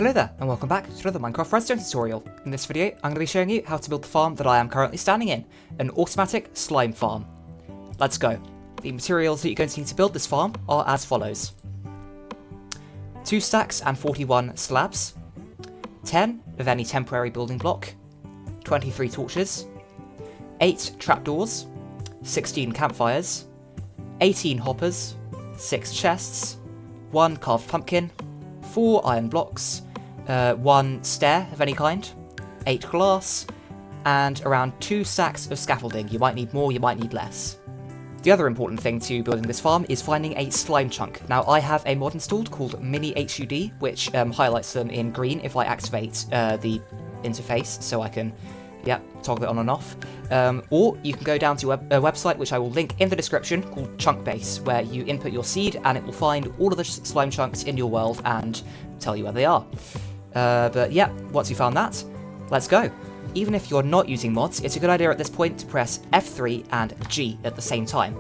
Hello there, and welcome back to another Minecraft Redstone tutorial. In this video, I'm going to be showing you how to build the farm that I am currently standing in, an automatic slime farm. Let's go. The materials that you're going to need to build this farm are as follows. 2 stacks and 41 slabs, 10 of any temporary building block, 23 torches, 8 trapdoors, 16 campfires, 18 hoppers, 6 chests, 1 carved pumpkin, 4 iron blocks, 1 stair of any kind, 8 glass, and around 2 stacks of scaffolding. You might need more, you might need less. The other important thing to building this farm is finding a slime chunk. Now, I have a mod installed called Mini HUD, which highlights them in green if I activate the interface, so I can toggle it on and off. Or you can go down to a website which I will link in the description called Chunkbase, where you input your seed and it will find all of the slime chunks in your world and tell you where they are. But yeah, once you found that, let's go. Even if you're not using mods, it's a good idea at this point to press F3 and G at the same time.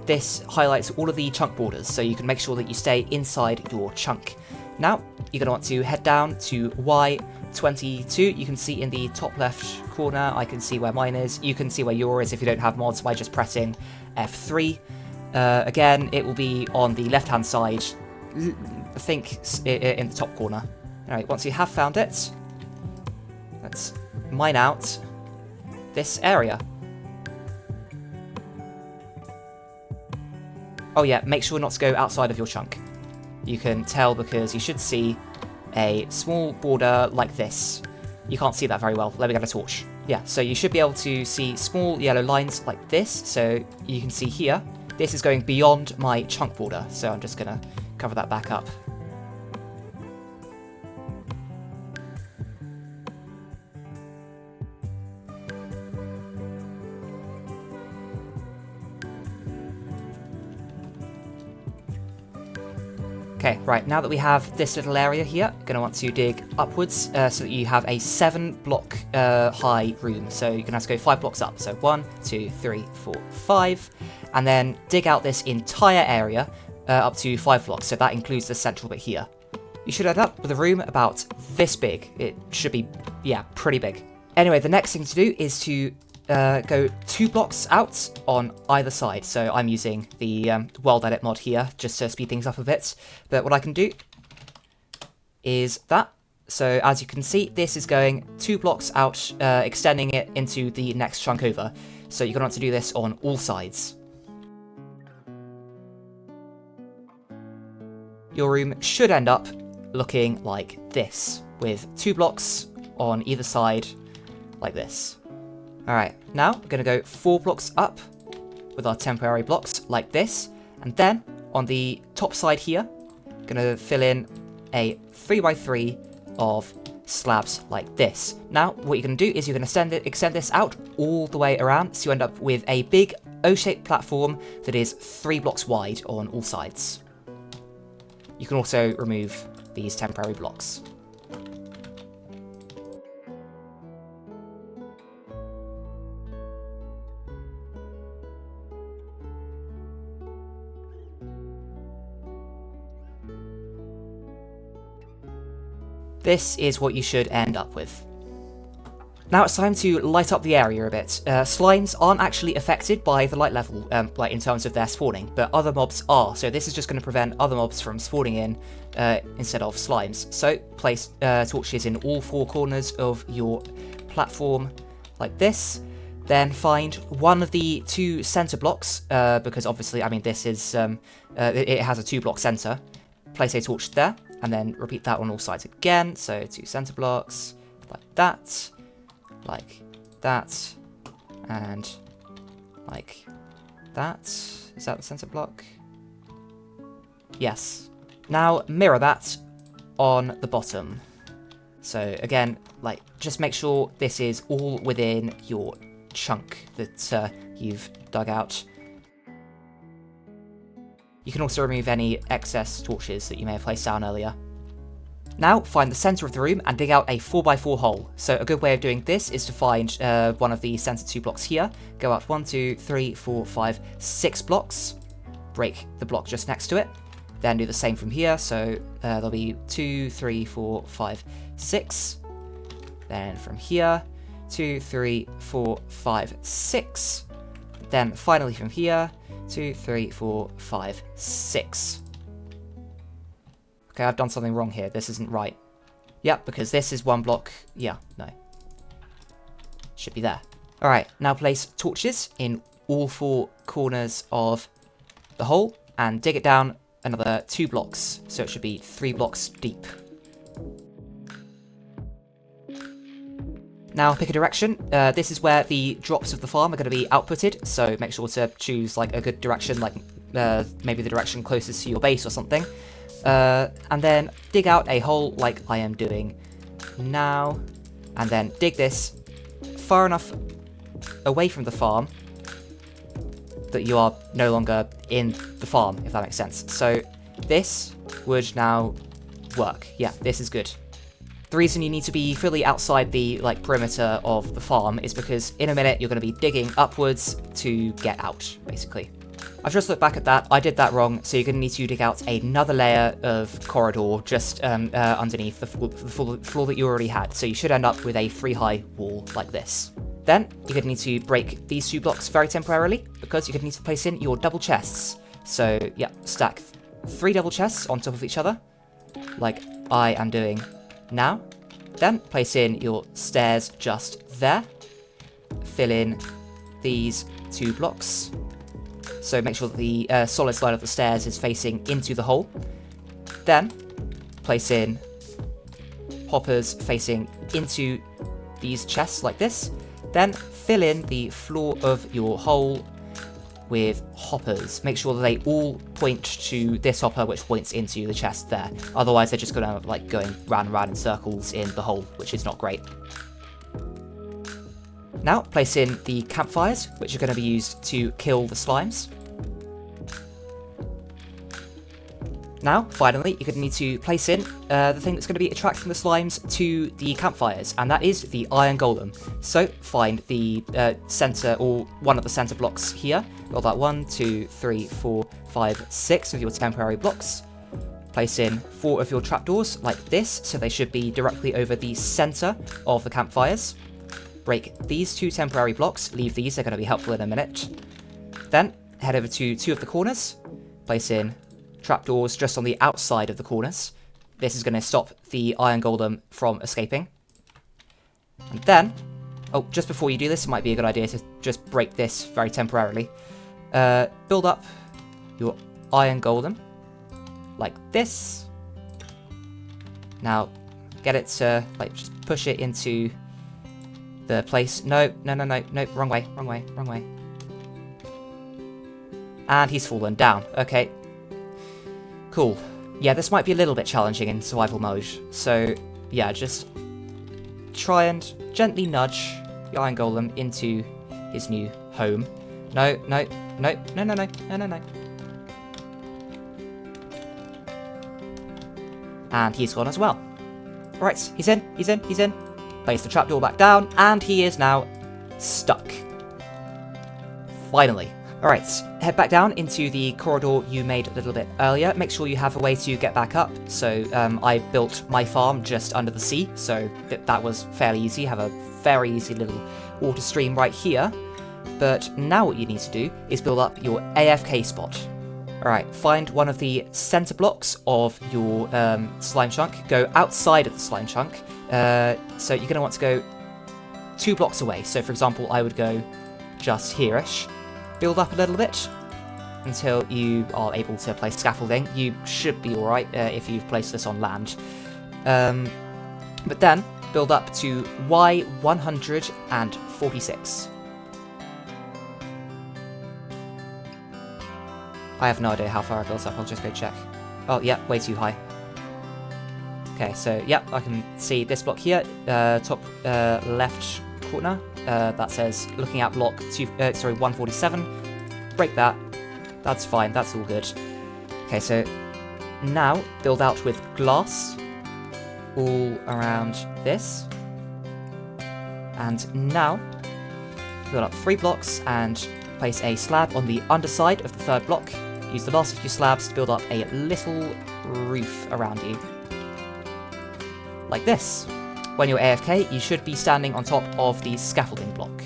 This highlights all of the chunk borders, so you can make sure that you stay inside your chunk. Now, you're going to want to head down to Y22. You can see in the top left corner, I can see where mine is. You can see where yours is if you don't have mods by just pressing F3. Again, it will be on the left-hand side, I think in the top corner. Alright, once you have found it, let's mine out this area. Oh yeah, make sure not to go outside of your chunk. You can tell because you should see a small border like this. You can't see that very well. Let me get a torch. Yeah, so you should be able to see small yellow lines like this. So you can see here, this is going beyond my chunk border. So I'm just going to cover that back up. Okay, right, now that we have this little area here, you're going to want to dig upwards so that you have a 7 block high room. So you're going to have to go 5 blocks up. So 1, 2, 3, 4, 5. And then dig out this entire area up to 5 blocks. So that includes the central bit here. You should end up with a room about this big. It should be, yeah, pretty big. Anyway, the next thing to do is to go 2 blocks out on either side. So I'm using the world edit mod here just to speed things up a bit. But what I can do is that. So as you can see, this is going 2 blocks out, extending it into the next chunk over. So you're going to want to do this on all sides. Your room should end up looking like this, with 2 blocks on either side like this. Alright, now we're going to go 4 blocks up with our temporary blocks like this, and then on the top side here, going to fill in a 3x3 of slabs like this. Now, what you're going to do is you're going to extend this out all the way around, so you end up with a big O-shaped platform that is 3 blocks wide on all sides. You can also remove these temporary blocks. This is what you should end up with. Now it's time to light up the area a bit. Slimes aren't actually affected by the light level, like in terms of their spawning, but other mobs are, so this is just going to prevent other mobs from spawning in instead of slimes. So place torches in all 4 corners of your platform like this, then find one of the 2 center blocks, because obviously, I mean, this is, it has a 2 block center. Place a torch there, and then repeat that on all sides again. So 2 center blocks, like that, and like that. Is that the center block? Yes. Now mirror that on the bottom. So again, like, just make sure this is all within your chunk that you've dug out. You can also remove any excess torches that you may have placed down earlier. Now, find the center of the room and dig out a 4x4 hole. So a good way of doing this is to find one of the center 2 blocks here, go out 1, 2, 3, 4, 5, 6 blocks, break the block just next to it, Then do the same from here, so there'll be 2, 3, 4, 5, 6. Then from here, 2, 3, 4, 5, 6. Then finally from here, 2, 3, 4, 5, 6. Okay, I've done something wrong here. This isn't right. Yep, because this is one block. Yeah, no. Should be there. Alright, now place torches in all 4 corners of the hole and dig it down another 2 blocks. So it should be 3 blocks deep. Now pick a direction. This is where the drops of the farm are going to be outputted, so make sure to choose like a good direction, like maybe the direction closest to your base or something. And then dig out a hole like I am doing now, and then dig this far enough away from the farm that you are no longer in the farm, if that makes sense. So this would now work. Yeah, this is good. The reason you need to be fully outside the perimeter of the farm is because in a minute you're going to be digging upwards to get out, basically. I've just looked back at that, I did that wrong, so you're going to need to dig out another layer of corridor just underneath the floor that you already had, so you should end up with a 3-high wall like this. Then, you're going to need to break these 2 blocks very temporarily, because you're going to need to place in your double chests. So, yeah, stack 3 double chests on top of each other, like I am doing now. Then, place in your stairs just there. Fill in these 2 blocks. So make sure that the solid side of the stairs is facing into the hole. Then, place in hoppers facing into these chests like this. Then, fill in the floor of your hole with hoppers. Make sure that they all point to this hopper, which points into the chest there. Otherwise, they're just going to going round and round in circles in the hole, which is not great. Now, place in the campfires, which are going to be used to kill the slimes. Now, finally, you're going to need to place in the thing that's going to be attracting the slimes to the campfires, and that is the iron golem. So, find the center, or one of the center blocks here. Build that 1, 2, 3, 4, 5, 6 of your temporary blocks. Place in 4 of your trapdoors like this, so they should be directly over the center of the campfires. Break these 2 temporary blocks, leave these, they're going to be helpful in a minute. Then, head over to 2 of the corners, place in trapdoors just on the outside of the corners. This is going to stop the iron golem from escaping. And then, oh, just before you do this, it might be a good idea to just break this very temporarily. Build up your iron golem, like this. Now, get it to, just push it into the place. No, wrong way. And he's fallen down. Okay. Cool. Yeah, this might be a little bit challenging in survival mode. So, yeah, just try and gently nudge the iron golem into his new home. No. And he's gone as well. Alright, he's in. Place the trapdoor back down, and he is now stuck. Finally. Alright, head back down into the corridor you made a little bit earlier. Make sure you have a way to get back up. So I built my farm just under the sea, so that was fairly easy. Have a very easy little water stream right here. But now what you need to do is build up your AFK spot. Alright, find one of the center blocks of your slime chunk. Go outside of the slime chunk. So you're going to want to go 2 blocks away. So for example, I would go just here-ish. Build up a little bit until you are able to place scaffolding. You should be alright if you've placed this on land. But then, build up to Y146. I have no idea how far I built up, I'll just go check. Oh, yeah, way too high. Okay, so, yeah, I can see this block here, top left corner. That says looking at block 147. Break that. That's fine, that's all good. Okay, so now build out with glass all around this. And now build up 3 blocks and place a slab on the underside of the 3rd block. use the last of your slabs to build up a little roof around you. Like this. When you're AFK, you should be standing on top of the scaffolding block.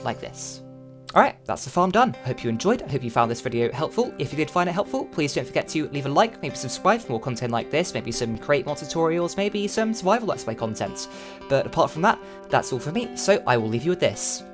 Like this. Alright, that's the farm done. Hope you enjoyed. I hope you found this video helpful. If you did find it helpful, please don't forget to leave a like, maybe subscribe for more content like this, maybe some create mod tutorials, maybe some survival let's play content. But apart from that, that's all for me, so I will leave you with this.